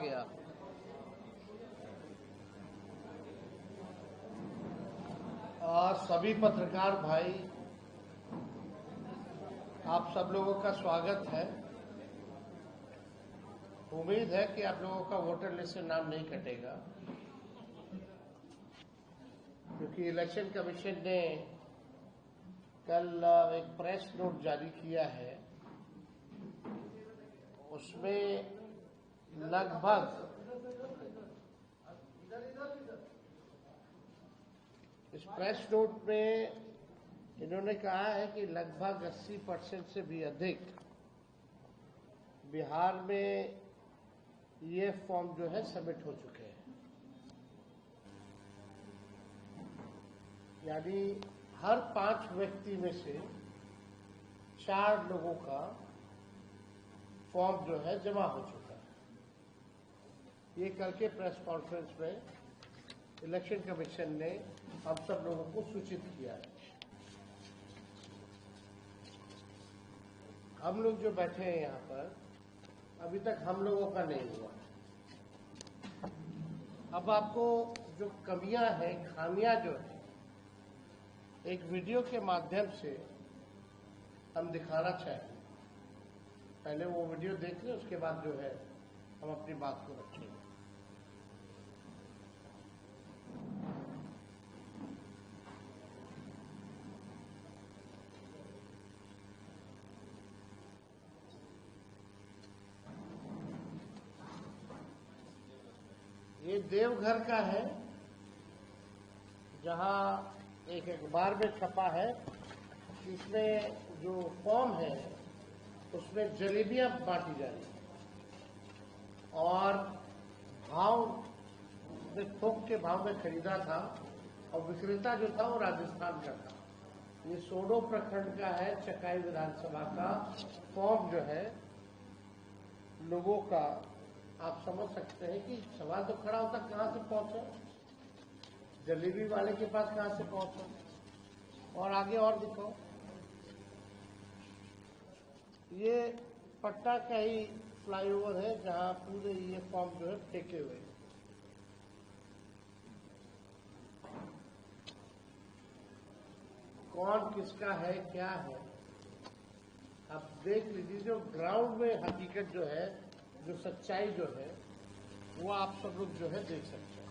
गया। सभी पत्रकार भाई, आप सब लोगों का स्वागत है। उम्मीद है कि आप लोगों का वोटर लिस्ट से नाम नहीं कटेगा, क्योंकि इलेक्शन कमीशन ने कल एक प्रेस नोट जारी किया है। उसमें लगभग इस प्रेस नोट में इन्होंने कहा है कि लगभग 80% से भी अधिक बिहार में ये फॉर्म जो है सबमिट हो चुके हैं। यानी हर 5 व्यक्ति में से 4 लोगों का फॉर्म जो है जमा हो चुका है। ये कल के प्रेस कॉन्फ्रेंस में इलेक्शन कमीशन ने हम सब लोगों को सूचित किया है। हम लोग जो बैठे हैं यहाँ पर, अभी तक हम लोगों का नहीं हुआ। अब आपको जो कमियां हैं, खामियां जो है, एक वीडियो के माध्यम से हम दिखाना चाहेंगे। पहले वो वीडियो देख लें, उसके बाद जो है हम अपनी बात को रखेंगे। ये देवघर का है, जहां एक अखबार में छपा है। इसमें जो फॉर्म है उसमें जलेबियां बांटी जा रही है और भाव में थोक के भाव में खरीदा था और विक्रेता जो था वो राजस्थान का था। ये सोनो प्रखंड का है, चकाई विधानसभा का फॉर्म जो है लोगों का। आप समझ सकते हैं कि सवाल तो खड़ा होता, कहां से पहुंचा, जलेबी वाले के पास कहां से पहुंचा। और आगे और दिखाओ, ये पटना का ही फ्लाईओवर है जहां पूरे ये फॉर्म जो है फेंके हुए हैं। कौन किसका है, क्या है, आप देख लीजिए। जो ग्राउंड में हकीकत जो है, जो सच्चाई जो है, वो आप सब लोग जो है देख सकते हैं।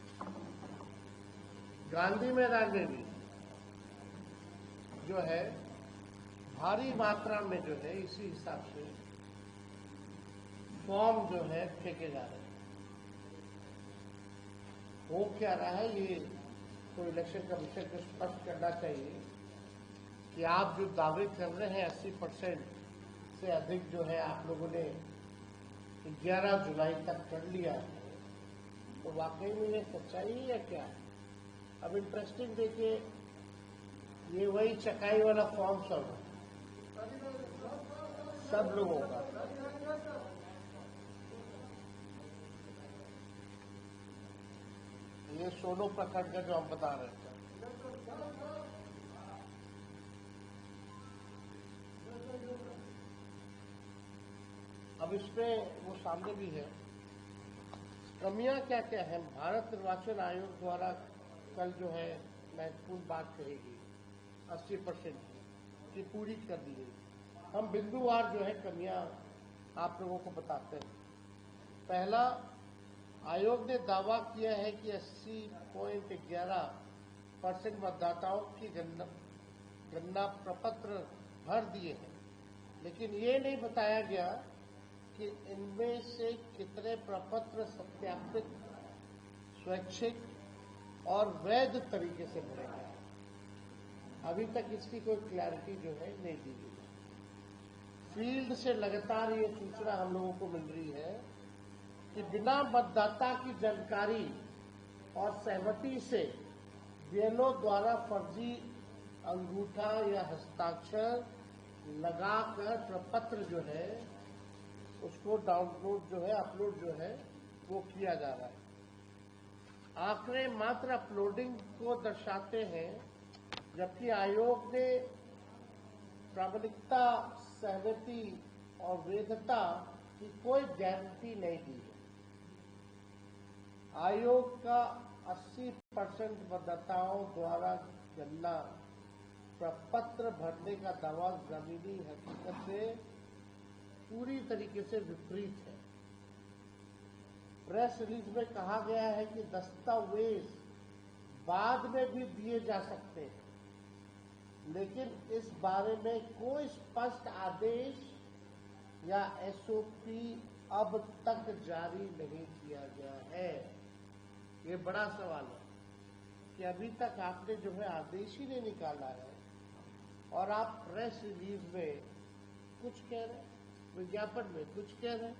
गांधी मैदान में भी जो है भारी मात्रा में जो है इसी हिसाब से फॉर्म जो है फेंके जा रहे हैं। हो क्या रहा है, ये तो इलेक्शन कमीशन को स्पष्ट करना चाहिए कि आप जो दावे कर रहे हैं 80% से अधिक जो है आप लोगों ने 11 जुलाई तक कर लिया, तो वाकई में ये सच्चाई है या क्या है। अब इंटरेस्टिंग देखिए, ये वही चकाई वाला फॉर्म सब लोगों का। ये सोनो प्रखंड का जो हम बता रहे थे। अब इसमें वो सामने भी है। कमियां क्या क्या है। भारत निर्वाचन आयोग द्वारा कल जो है महत्वपूर्ण बात कहेगी, 80% की पूरी कर दी गई। हम बिंदुवार जो है कमियां आप लोगों को बताते हैं। पहला, आयोग ने दावा किया है कि 80.11% मतदाताओं की गणना प्रपत्र भर दिए हैं, लेकिन ये नहीं बताया गया कि इनमें से कितने प्रपत्र सत्यापित, स्वैच्छिक और वैध तरीके से भरे गए। अभी तक इसकी कोई क्लैरिटी जो है नहीं दी गई। फील्ड से लगातार ये सूचना हम लोगों को मिल रही है कि बिना मतदाता की जानकारी और सहमति से बीएलओ द्वारा फर्जी अंगूठा या हस्ताक्षर लगाकर प्रपत्र जो है उसको डाउनलोड जो है, अपलोड जो है वो किया जा रहा है। आंकड़े मात्र अपलोडिंग को दर्शाते हैं, जबकि आयोग ने प्रामाणिकता, सहमति और वैधता की कोई गारंटी नहीं दी है। आयोग का 80% मतदाताओं द्वारा गन्ना प्रपत्र भरने का दावा जमीनी हकीकत से पूरी तरीके से विपरीत है। प्रेस रिलीज में कहा गया है कि दस्तावेज बाद में भी दिए जा सकते हैं, लेकिन इस बारे में कोई स्पष्ट आदेश या एसओपी अब तक जारी नहीं किया गया है। ये बड़ा सवाल है कि अभी तक आपने जो है आदेश ही नहीं निकाला है और आप प्रेस रिलीज में कुछ कह रहे हैं, विज्ञापन में कुछ कह रहे हैं।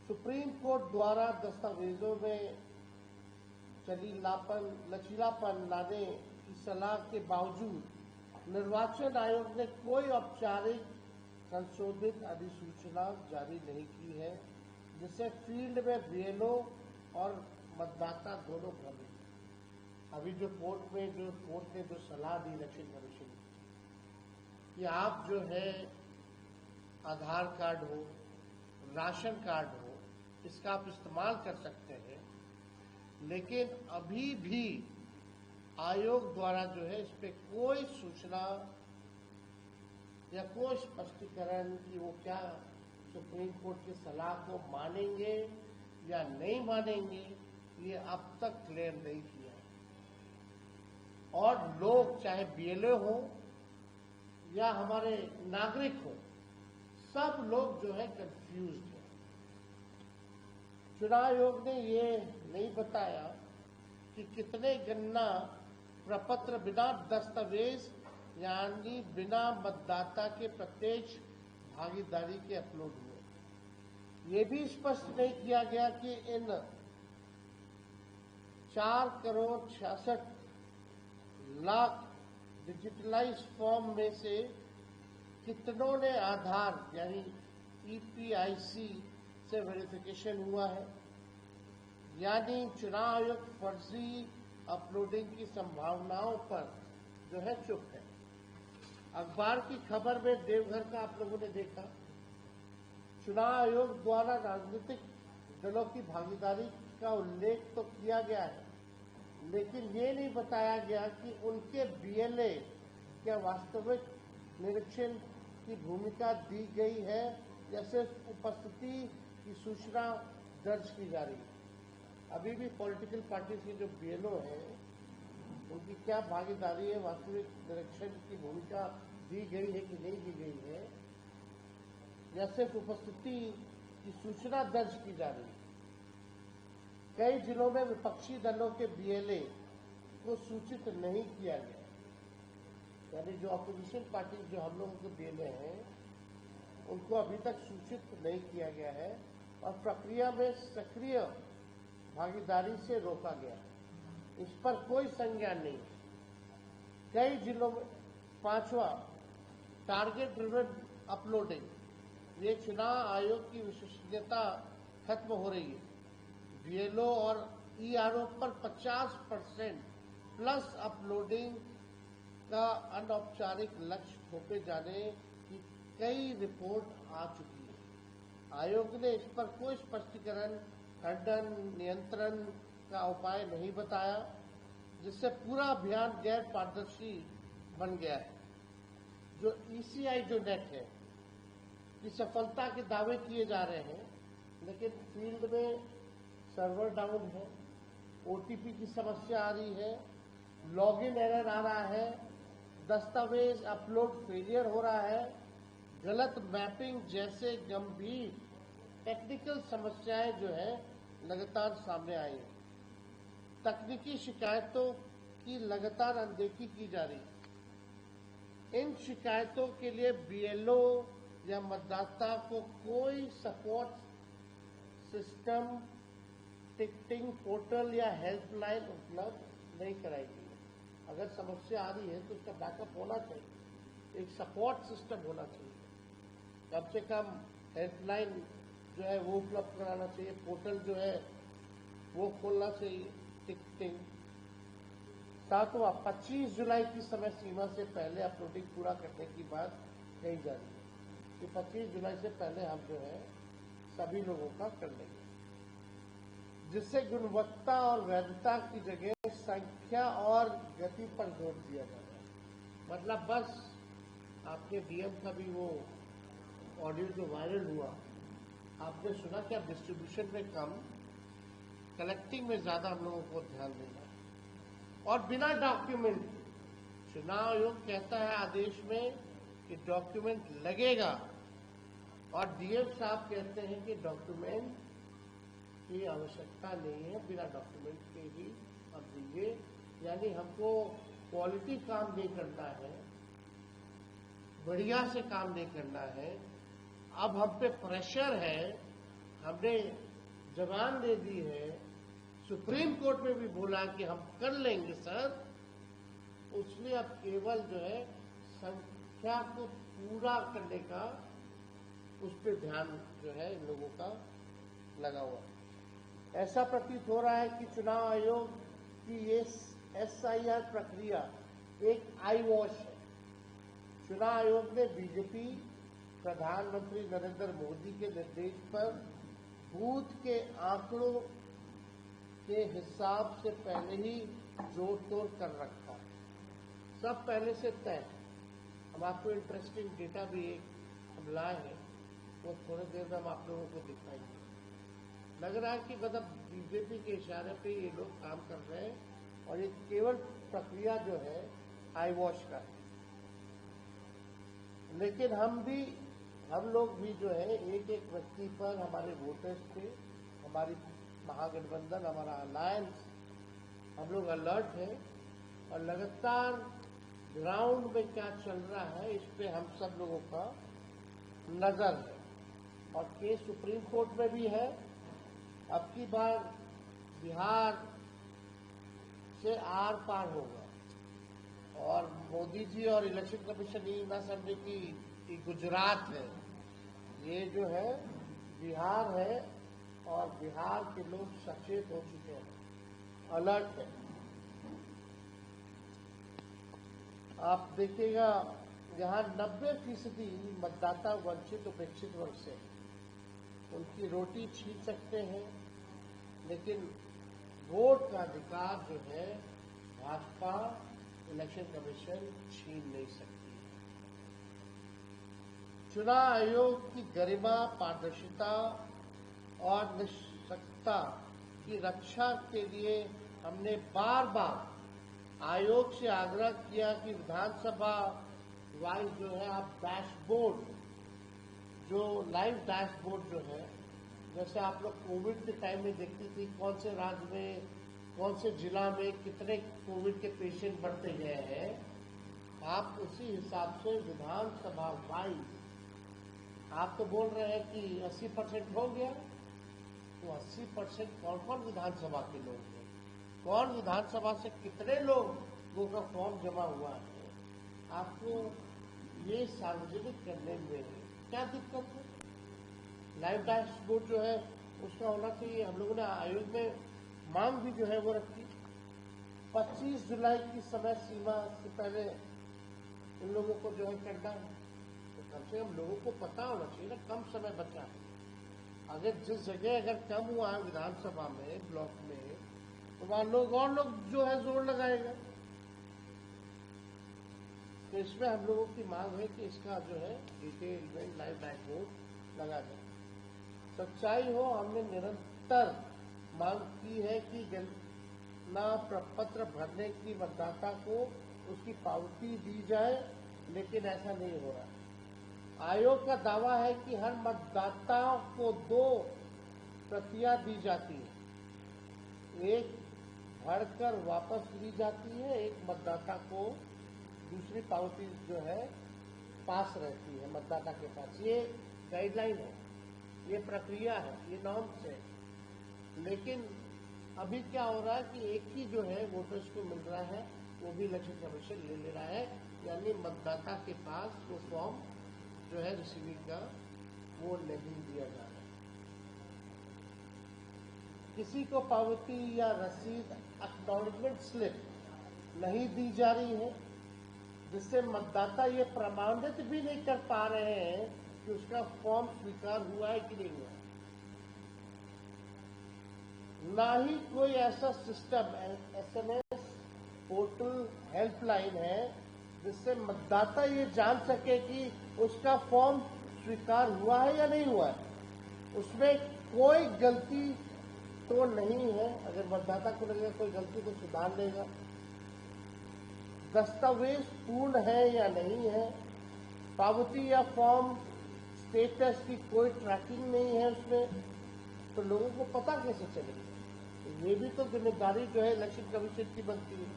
सुप्रीम कोर्ट द्वारा दस्तावेजों में लचीलापन लाने की सलाह के बावजूद निर्वाचन आयोग ने कोई औपचारिक संशोधित अधिसूचना जारी नहीं की है, जिससे फील्ड में बीएलओ और मतदाता दोनों भ्रमित। अभी जो कोर्ट ने जो सलाह दी इलेक्शन कमीशन कि आप जो है आधार कार्ड हो, राशन कार्ड हो, इसका आप इस्तेमाल कर सकते हैं, लेकिन अभी भी आयोग द्वारा जो है इस पे कोई सूचना या कोई स्पष्टीकरण कि वो क्या सुप्रीम कोर्ट की सलाह को मानेंगे या नहीं मानेंगे, ये अब तक क्लियर नहीं किया। और लोग चाहे बीएलओ हो या हमारे नागरिक हो, सब लोग जो है कंफ्यूज्ड है। चुनाव आयोग ने ये नहीं बताया कि कितने गन्ना प्रपत्र बिना दस्तावेज यानी बिना मतदाता के प्रत्यक्ष भागीदारी के अपलोड हुए। ये भी स्पष्ट नहीं किया गया कि इन 4,66,00,000 डिजिटलाइज फॉर्म में से कितनों ने आधार यानी ईपीआईसी से वेरिफिकेशन हुआ है, यानी चुनाव आयोग फर्जी अपलोडिंग की संभावनाओं पर जो है चुप है। अखबार की खबर में देवघर का आप लोगों ने देखा, चुनाव आयोग द्वारा राजनीतिक दलों की भागीदारी का उल्लेख तो किया गया है, लेकिन ये नहीं बताया गया कि उनके बीएलए क्या वास्तविक निरीक्षण की भूमिका दी गई है या सिर्फ उपस्थिति की सूचना दर्ज की जा रही है। अभी भी पॉलिटिकल पार्टी के जो बीएलओ हैं उनकी क्या भागीदारी है, वास्तविक निरीक्षण की भूमिका दी गई है कि नहीं दी गई है, या सिर्फ उपस्थिति की सूचना दर्ज की जा रही है। कई जिलों में विपक्षी दलों के बीएलए को सूचित नहीं किया गया, यानी जो अपोजिशन पार्टी जो हम लोगों के बीएलए हैं उनको अभी तक सूचित नहीं किया गया है और प्रक्रिया में सक्रिय भागीदारी से रोका गया है। इस पर कोई संज्ञान नहीं। कई जिलों में 5वां टारगेट ड्रिवन अपलोडिंग, ये चुनाव आयोग की विश्वसनीयता खत्म हो रही है। बीएलओ और ईआरओ पर 50% प्लस अपलोडिंग का अनौपचारिक लक्ष्य थोपे जाने की कई रिपोर्ट आ चुकी है। आयोग ने इस पर कोई स्पष्टीकरण, खंडन, नियंत्रण का उपाय नहीं बताया, जिससे पूरा अभियान गैर पारदर्शी बन गया है। जो ईसीआई जो नेट है की सफलता के दावे किए जा रहे हैं, लेकिन फील्ड में सर्वर डाउन है, ओटीपी की समस्या आ रही है, लॉगिन एरर आ रहा है, दस्तावेज अपलोड फेलियर हो रहा है, गलत मैपिंग जैसे गंभीर टेक्निकल समस्याएं जो है लगातार सामने आई है। तकनीकी शिकायतों की लगातार अनदेखी की जा रही है। इन शिकायतों के लिए बीएलओ या मतदाता को कोई सपोर्ट सिस्टम, टिकटिंग पोर्टल या हेल्पलाइन उपलब्ध नहीं कराई गई है। अगर समस्या आ रही है तो उसका बैकअप होना चाहिए, एक सपोर्ट सिस्टम होना चाहिए, कम से कम हेल्पलाइन जो है वो उपलब्ध कराना चाहिए, पोर्टल जो है वो खोलना चाहिए, टिकटिंग। 7वां 25 जुलाई की समय सीमा से पहले अपलोडिंग पूरा करने की बात कही जा रही है कि 25 जुलाई से पहले हम जो है सभी लोगों का कर लेंगे। जिससे गुणवत्ता और वैधता की जगह संख्या और गति पर जोर दिया जा रहा है। मतलब बस आपके डीएम का भी वो ऑडियो जो वायरल हुआ, आपने सुना कि आप डिस्ट्रीब्यूशन में कम, कलेक्टिंग में ज्यादा हम लोगों को ध्यान देना और बिना डॉक्यूमेंट। चुनाव आयोग कहता है आदेश में कि डॉक्यूमेंट लगेगा और डीएम साहब कहते हैं कि डॉक्यूमेंट की आवश्यकता नहीं है, बिना डॉक्यूमेंट के ही हम देंगे। यानी हमको क्वालिटी काम नहीं करना है, बढ़िया से काम नहीं करना है। अब हम पे प्रेशर है, हमने जबान दे दी है, सुप्रीम कोर्ट में भी बोला कि हम कर लेंगे सर, उसलिए अब केवल जो है संख्या को पूरा करने का उस पर ध्यान जो है इन लोगों का लगा हुआ है। ऐसा प्रतीत हो रहा है कि चुनाव आयोग की ये एसआईआर प्रक्रिया एक आई वॉश है। चुनाव आयोग ने बीजेपी प्रधानमंत्री नरेंद्र मोदी के निर्देश पर बूथ के आंकड़ों के हिसाब से पहले ही जोड़ तोड़ कर रखा, सब पहले से तय। हम आपको इंटरेस्टिंग डेटा भी एक हम लाए हैं, वो थोड़ी देर में हम आप लोगों को दिखाएंगे। लग रहा है कि मतलब बीजेपी के इशारे पे ये लोग काम कर रहे हैं और ये केवल प्रक्रिया जो है आई वॉश का है। लेकिन हम लोग भी जो है एक एक व्यक्ति पर, हमारे वोटर्स पे, हमारी महागठबंधन, हमारा अलायंस, हम लोग अलर्ट है और लगातार ग्राउंड में क्या चल रहा है इस पे हम सब लोगों का नजर है। और केस सुप्रीम कोर्ट में भी है। अब की बार बिहार से आर पार होगा और मोदी जी और इलेक्शन कमीशन ये ना समझे कि गुजरात है, ये जो है बिहार है और बिहार के लोग सचेत हो चुके हैं, अलर्ट है। आप देखिएगा यहाँ 90% मतदाता वंचित उपेक्षित वर्ग से, उनकी रोटी छीन सकते हैं, लेकिन वोट का अधिकार जो है भाजपा इलेक्शन कमीशन छीन नहीं सकती। चुनाव आयोग की गरिमा, पारदर्शिता और निष्पक्षता की रक्षा के लिए हमने बार बार आयोग से आग्रह किया कि विधानसभा वाइज जो है आप डैशबोर्ड, जो लाइव डैशबोर्ड जो है, जैसे आप लोग कोविड के टाइम में देखती थी कौन से राज्य में, कौन से जिला में कितने कोविड के पेशेंट बढ़ते गए हैं, आप उसी हिसाब से विधानसभा वाइज, आप तो बोल रहे हैं कि 80% हो गया, तो 80% कौन कौन विधानसभा के लोग हैं, कौन विधानसभा से कितने लोगों का फॉर्म जमा हुआ है, आपको ये सार्वजनिक करने में क्या दिक्कत है? लाइव डैशबोर्ड जो है उसका होना चाहिए। हम लोगों ने आयोग में मांग भी जो है वो रखी, 25 जुलाई की समय सीमा से पहले इन लोगों को जो है करना है, तो कम से कम लोगों को पता होना चाहिए ना, कम समय बचा है। अगर जिस जगह अगर कम हुआ है विधानसभा में, ब्लॉक में, तो वहां लोग और लोग जो है जोर लगाएगा। तो इसमें हम लोगों की मांग है कि इसका जो है डिटेल में लाइव डैशबोर्ड लगा जाए। सच्चाई हो, हमने निरंतर मांग की है कि गणना प्रपत्र भरने की मतदाता को उसकी पावती दी जाए, लेकिन ऐसा नहीं हो रहा। आयोग का दावा है कि हर मतदाता को 2 प्रतियां दी जाती है, एक भरकर वापस ली जाती है, एक मतदाता को दूसरी पावती जो है पास रहती है मतदाता के पास। ये गाइडलाइन है, ये प्रक्रिया है, ये नॉर्म्स है। लेकिन अभी क्या हो रहा है कि एक ही जो है वोटर्स को मिल रहा है, वो भी इलेक्शन कमीशन ले रहा है, यानी मतदाता के पास वो फॉर्म जो है रिसीविंग का वो नहीं दिया जा रहा है। किसी को पावती या रसीद, एक्नॉलेजमेंट स्लिप नहीं दी जा रही है, जिससे मतदाता ये प्रमाणित भी नहीं कर पा रहे हैं कि उसका फॉर्म स्वीकार हुआ है कि नहीं हुआ। ना ही कोई ऐसा सिस्टम SMS पोर्टल हेल्पलाइन है जिससे मतदाता ये जान सके कि उसका फॉर्म स्वीकार हुआ है या नहीं हुआ है। उसमें कोई गलती तो नहीं है, अगर मतदाता को लगेगा कोई गलती तो सुधार लेगा। दस्तावेज पूर्ण है या नहीं है, पावती या फॉर्म स्टेटस की कोई ट्रैकिंग नहीं है उसमें, तो लोगों को पता कैसे चलेगा। ये भी तो जिम्मेदारी जो है इलेक्शन कमीशन की बनती है।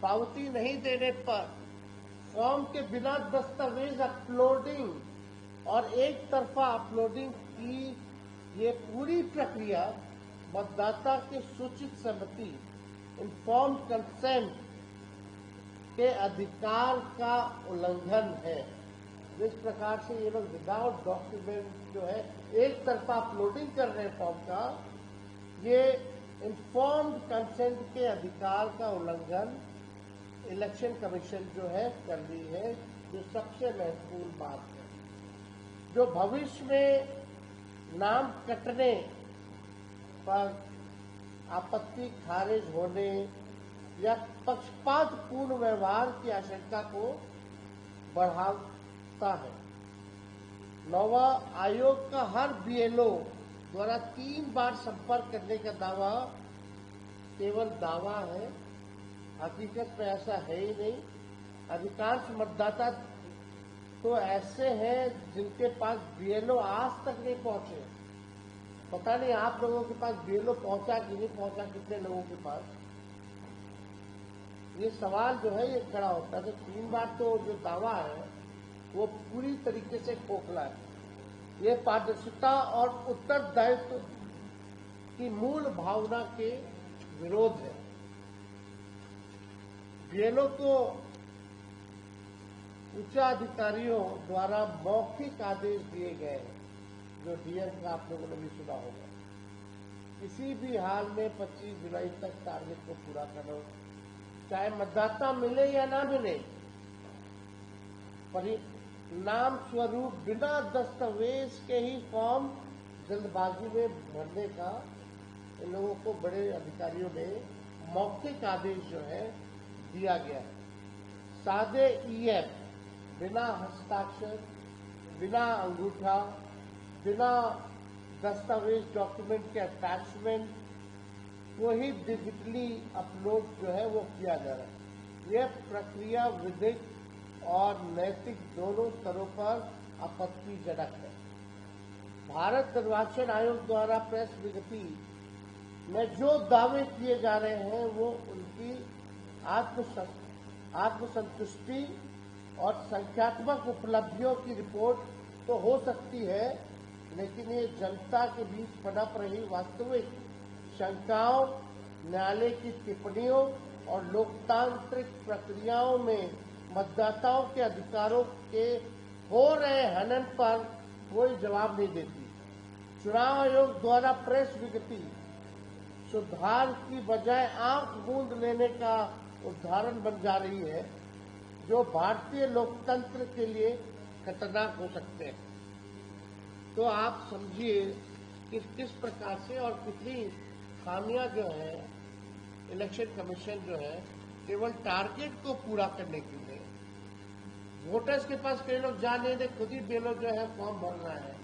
पावती नहीं देने पर फॉर्म के बिना दस्तावेज अपलोडिंग और एक तरफा अपलोडिंग की ये पूरी प्रक्रिया मतदाता के सूचित सहमति इन्फॉर्म्ड कंसेंट के अधिकार का उल्लंघन है। जिस प्रकार से ये लोग विदाउट डॉक्यूमेंट जो है एक तरफा अपलोडिंग कर रहे हैं फॉर्म का, ये इन्फॉर्म्ड कंसेंट के अधिकार का उल्लंघन इलेक्शन कमीशन जो है कर रही है, जो सबसे महत्वपूर्ण बात है। जो भविष्य में नाम कटने पर आपत्ति खारिज होने या पक्षपातपूर्ण व्यवहार की आशंका को बढ़ाता है। नौवा, आयोग का हर BLO द्वारा 3 बार संपर्क करने का दावा केवल दावा है, हकीकत में ऐसा है ही नहीं। अधिकांश मतदाता तो ऐसे हैं जिनके पास BLO आज तक नहीं पहुंचे। पता नहीं आप लोगों के पास BLO पहुंचा कि नहीं पहुंचा, कितने लोगों के पास, ये सवाल जो है ये खड़ा होता है। तो 3 बार तो जो दावा है वो पूरी तरीके से खोखला है। ये पारदर्शिता और उत्तरदायित्व की मूल भावना के विरोध है। BLO को उच्चाधिकारियों द्वारा मौखिक आदेश दिए गए हैं, जो DM का आप लोगों ने भी सुना होगा। किसी भी हाल में 25 जुलाई तक टारगेट को पूरा करो, चाहे मतदाता मिले या ना मिले। परिणाम स्वरूप बिना दस्तावेज के ही फॉर्म जल्दबाजी में भरने का इन लोगों को बड़े अधिकारियों ने मौखिक आदेश जो है दिया गया है। सादे EM बिना हस्ताक्षर, बिना अंगूठा, बिना दस्तावेज डॉक्यूमेंट के अटैचमेंट को ही डिजिटली अपलोड जो है वो किया जा रहा है। यह प्रक्रिया विधिक और नैतिक दोनों स्तरों पर आपत्तिजनक है। भारत निर्वाचन आयोग द्वारा प्रेस विज्ञप्ति में जो दावे किए जा रहे हैं वो उनकी आत्मसंतुष्टि और संख्यात्मक उपलब्धियों की रिपोर्ट तो हो सकती है, लेकिन ये जनता के बीच पनप रही वास्तविक शंकाओं, न्यायालय की टिप्पणियों और लोकतांत्रिक प्रक्रियाओं में मतदाताओं के अधिकारों के हो रहे हनन पर कोई जवाब नहीं देती। चुनाव आयोग द्वारा प्रेस विज्ञप्ति सुधार की बजाय आंख मूंद लेने का उदाहरण बन जा रही है, जो भारतीय लोकतंत्र के लिए खतरनाक हो सकते हैं। तो आप समझिए कि किस प्रकार से और कितनी खामियां जो है इलेक्शन कमीशन जो है केवल टारगेट को पूरा करने के लिए, वोटर्स के पास कई लोग जा नहीं रहे, खुद ही BLO जो है फॉर्म भरना है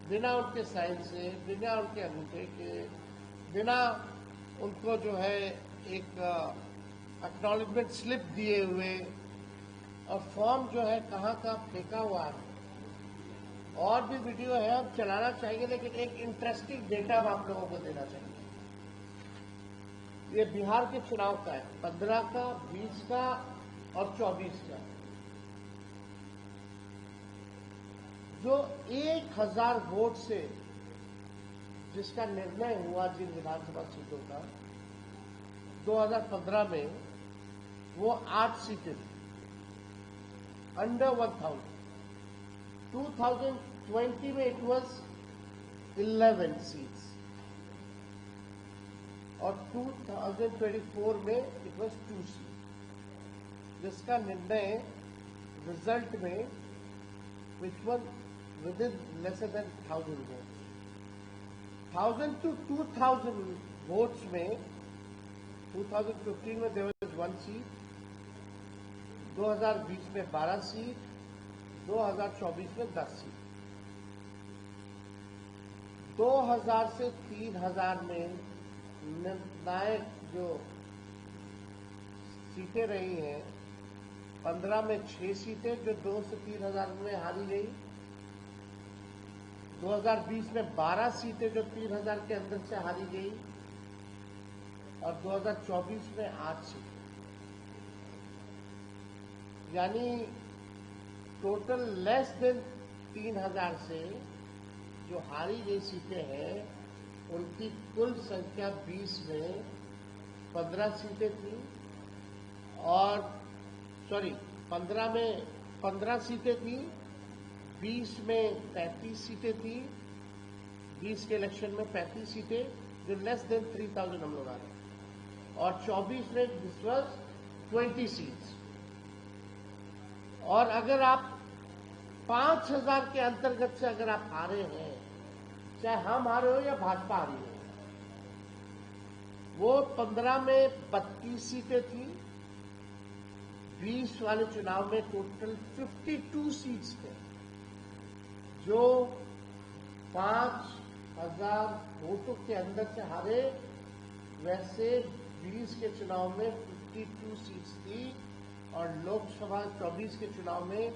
बिना उनके साइन से, बिना उनके अंगूठे के, बिना उनको जो है एक एक्नॉलेजमेंट स्लिप दिए हुए, और फॉर्म जो है कहाँ का फेंका हुआ है। और भी वीडियो है, हम चलाना चाहिए, लेकिन एक इंटरेस्टिंग डेटा हम आप लोगों को देना चाहिए। ये बिहार के चुनाव का है, 15 का, 20 का और 24 का। जो 1000 वोट से जिसका निर्णय हुआ जिन विधानसभा सीटों का 2015 में, वो 8 सीटें थी, अंडर 1000। 2020 में इट वॉज 11 सीट्स और 2024 में इट वॉज 2 सीट, जिसका निर्णय रिजल्ट में which one with in lesser than 1000 vote. 1000 to 2000 votes में 2015 में देयर वाज 1 सीट, 2020 में 12 सीट, 2024 में 10 सीट। 2000 से 3000 में निर्णायक जो सीटें रही हैं, 15 में 6 सीटें जो 2 से 3000 में हारी गई, 2020 में 12 सीटें जो 3000 के अंदर से हारी गई, और 2024 में 8 सीटें। यानी टोटल लेस देन 3000 से जो हारी गई सीटें हैं, उनकी कुल संख्या 20 में 15 सीटें थी, और 15 में 15 सीटें थी, 20 में 35 सीटें थी, 20 के इलेक्शन में 35 सीटें जो लेस देन 3000 हम लोग आ रहे हैं, और 24 में दिस वाज 20 सीट्स। और अगर आप 5000 के अंतर्गत से अगर आप हारे हैं, चाहे हम हारे हो या भाजपा हारी हो, वो 15 में 32 सीटें थी, 20 वाले चुनाव में टोटल 52 सीट्स थे, जो 5000 वोटों के अंदर से हारे। वैसे 20 के चुनाव में 52 सीट्स थी, और लोकसभा 24 के चुनाव में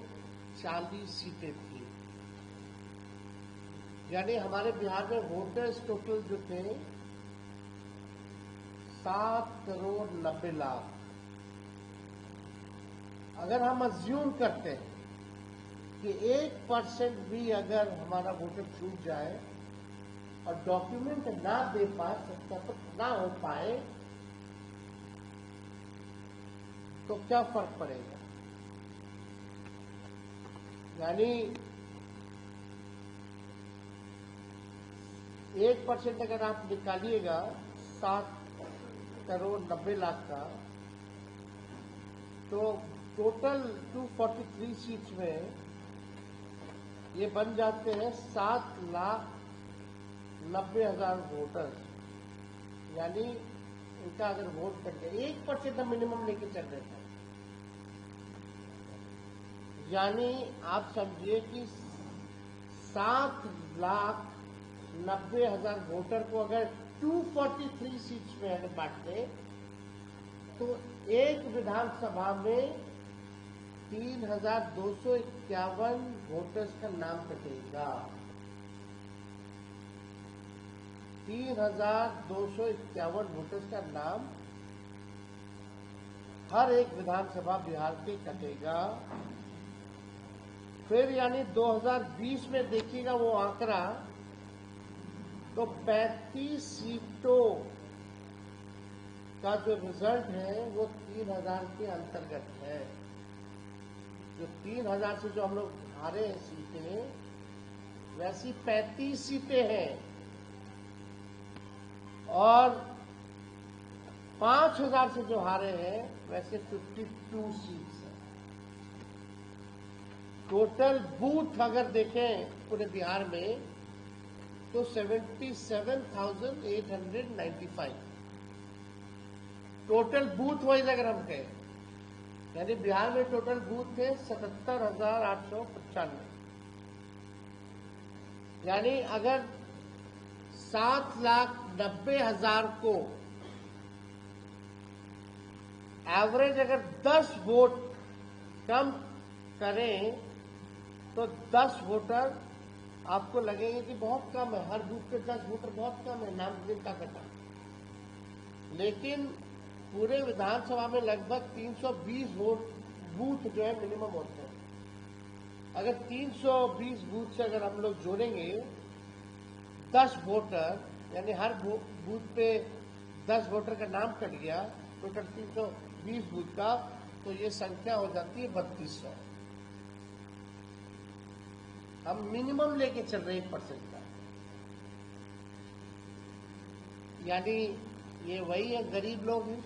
40 सीटें थी। यानी हमारे बिहार में वोटर्स टोटल जो थे 7 करोड़ 90 लाख। अगर हम अज्यूम करते हैं कि 1% भी अगर हमारा वोटर छूट जाए और डॉक्यूमेंट ना दे पाए, सत्यापित ना हो पाए, तो क्या फर्क पड़ेगा? यानी 1% अगर आप निकालिएगा 7 करोड़ 90 लाख का, तो टोटल 243 सीट्स में ये बन जाते हैं 7,90,000 वोटर्स। यानी इनका अगर वोट करते 1% मिनिमम लेके चल रहे थे, यानी आप समझिए कि 7,90,000 वोटर को अगर 243 सीट्स में अगर बांटते, तो एक विधानसभा में 3,251 वोटर्स का नाम कटेगा। 3,251 वोटर्स का नाम हर एक विधानसभा बिहार के कटेगा। फिर यानी 2020 में देखिएगा वो आंकड़ा, तो 35 सीटों का जो रिजल्ट है वो 3,000 के अंतर्गत है। जो 3,000 से जो हम लोग हारे हैं सीटें, वैसी 35 सीटें हैं, और 5,000 से जो हारे हैं वैसे 52 सीट्स हैं। टोटल बूथ अगर देखें पूरे बिहार में तो 77,895 टोटल बूथ वाइज अगर हम कहें, यानी बिहार में टोटल बूथ थे 77,895। यानी अगर 7,90,000 को एवरेज अगर 10 वोट कम करें, तो 10 वोटर आपको लगेंगे कि बहुत कम है, हर बूथ पे 10 वोटर बहुत कम है, नाम गिनता करता। लेकिन पूरे विधानसभा में लगभग 320 बूथ जो है मिनिमम होते हैं। अगर 320 बूथ से अगर हम लोग जोड़ेंगे 10 वोटर, यानी हर बूथ पे 10 वोटर का नाम कट गया, टोटल 320 बूथ का, तो ये संख्या हो जाती है 3200। हम मिनिमम लेके चल रहे 1% का। यानी ये वही है, गरीब लोग हैं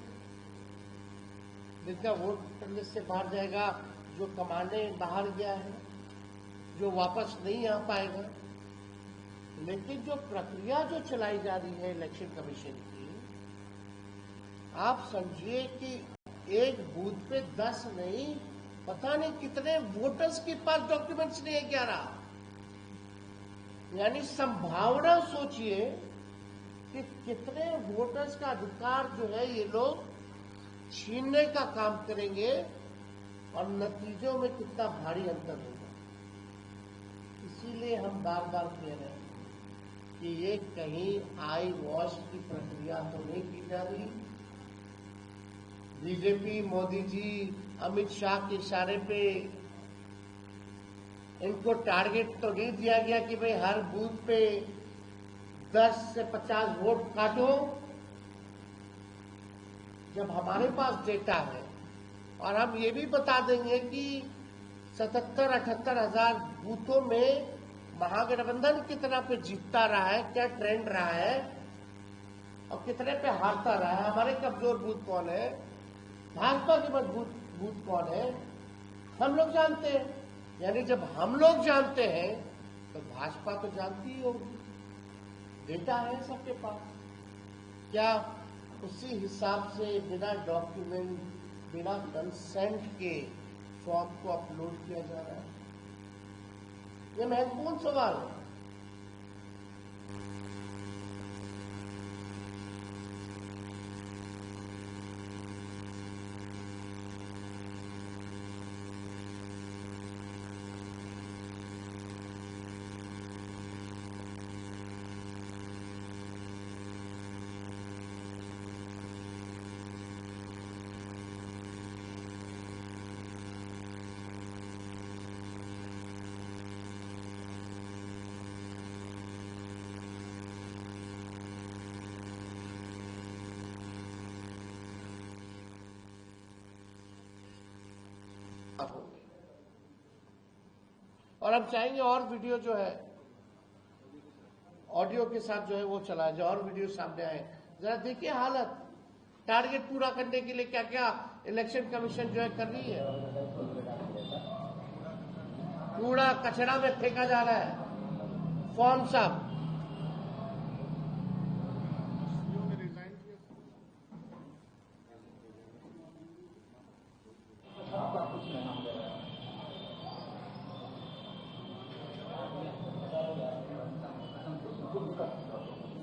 जिनका वोट करने से बाहर जाएगा, जो कमाने बाहर गया है, जो वापस नहीं आ पाएगा। लेकिन जो प्रक्रिया जो चलाई जा रही है इलेक्शन कमीशन की, आप समझिए कि एक बूथ पे 10 नहीं, पता नहीं कितने वोटर्स के पास डॉक्यूमेंट्स नहीं है 11। यानी संभावना सोचिए कि कितने वोटर्स का अधिकार जो है ये लोग छीनने का काम करेंगे और नतीजों में कितना भारी अंतर होगा। इसीलिए हम बार बार कह रहे हैं कि ये कहीं आई वॉश की प्रक्रिया तो नहीं की जा रही। बीजेपी, मोदी जी, अमित शाह के इशारे पे इनको टारगेट तो नहीं दिया गया कि भाई हर बूथ पे 10 से 50 वोट काटो। जब हमारे पास डेटा है और हम ये भी बता देंगे कि 77-78 हजार बूथों में महागठबंधन कितना पे जीतता रहा है, क्या ट्रेंड रहा है और कितने पे हारता रहा है, हमारे कमजोर बूथ कौन है, भाजपा के मजबूत बूथ कौन है, हम लोग जानते हैं। यानी जब हम लोग जानते हैं तो भाजपा तो जानती ही होगी, डेटा है सबके पास। क्या उसी हिसाब से बिना डॉक्यूमेंट, बिना कंसेंट के फॉर्म को अपलोड किया जा रहा है? ये महत्वपूर्ण सवाल है। और हम चाहेंगे और वीडियो जो है ऑडियो के साथ जो है वो चलाए जाए, और वीडियो सामने आए। जरा देखिए हालत, टारगेट पूरा करने के लिए क्या क्या इलेक्शन कमीशन जो है कर रही है। कूड़ा कचरा में फेंका जा रहा है, फॉर्म सब।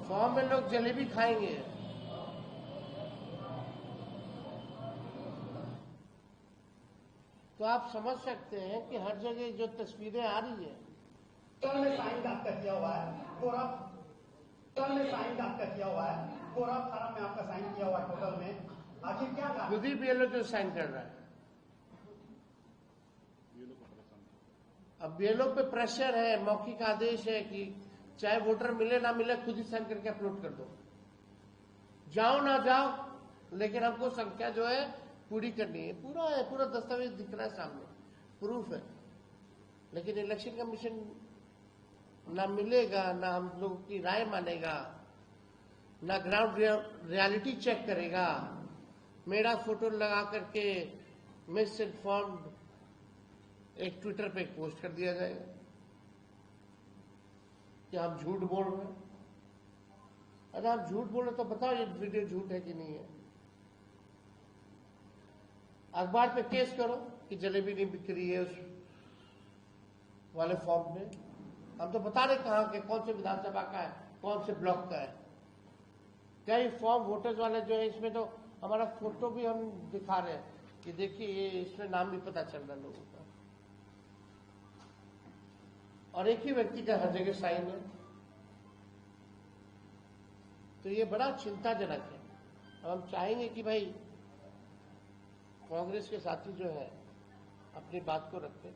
फॉर्म में लोग जलेबी खाएंगे। तो आप समझ सकते हैं कि हर जगह जो तस्वीरें आ रही है, में साइन आपका किया हुआ है, टोटल में साइन आपका किया हुआ है, पूरा फार्म में आपका साइन किया हुआ है टोटल में, आखिर क्या खुद ही बीएलओ जो साइन कर रहा है। अब बीएलओ पे प्रेशर है, मौखिक आदेश है कि चाहे वोटर मिले ना मिले खुद ही साइन करके अपलोड कर दो, जाओ ना जाओ, लेकिन हमको संख्या जो है पूरी करनी है। पूरा है, पूरा दस्तावेज दिख रहा है सामने, प्रूफ है। लेकिन इलेक्शन कमीशन ना मिलेगा, ना हम लोगों की राय मानेगा, ना ग्राउंड रियलिटी चेक करेगा। मेरा फोटो लगा करके मिस इन्फॉर्म्ड एक ट्विटर पे एक पोस्ट कर दिया जाएगा कि आप झूठ बोल रहे हैं। अरे आप झूठ बोल रहे तो बताओ ये वीडियो झूठ है कि नहीं है। अखबार पे केस करो कि जलेबी नहीं बिक रही है उस वाले फॉर्म में। हम तो बता रहे कहाँ के, कौन से विधानसभा का है, कौन से ब्लॉक का है। क्या ये फॉर्म वोटर्स वाले जो है इसमें तो हमारा फोटो भी हम दिखा रहे हैं कि देखिए ये, इसमें नाम भी पता चल रहा है लोगों का, और एक ही व्यक्ति का हर जगह साइन है। तो ये बड़ा चिंताजनक है। अब हम चाहेंगे कि भाई कांग्रेस के साथी जो है अपनी बात को रखें।